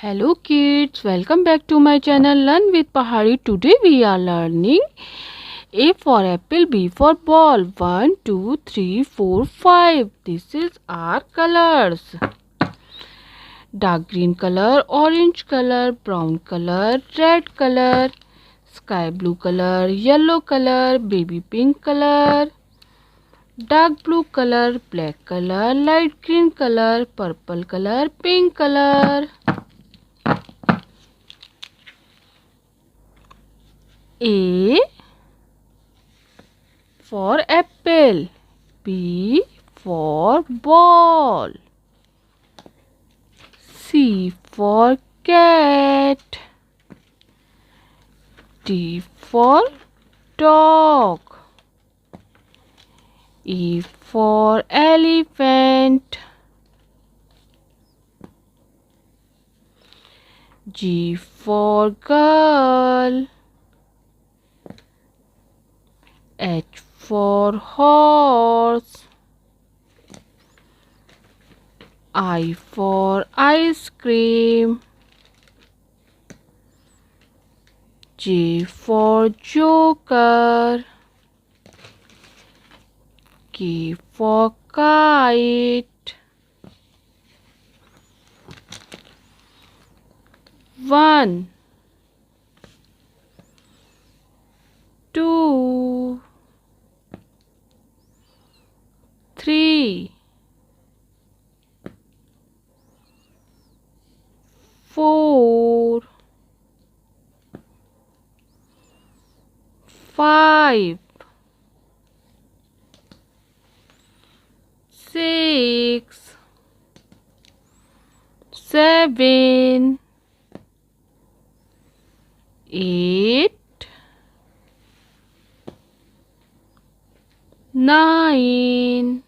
Hello kids, welcome back to my channel Learn with Pahadi. Today we are learning A for apple, B for ball. 1, 2, 3, 4, 5. This is our colors. Dark green color, orange color, brown color, red color, sky blue color, yellow color, baby pink color, dark blue color, black color, light green color, purple color, pink color. A for apple, B for ball, C for cat, D for dog, E for elephant, G for girl, H for horse, I for ice cream, J for joker, K for kite. 1, 2, 3, 4, 5, 6, 7, 8, 9,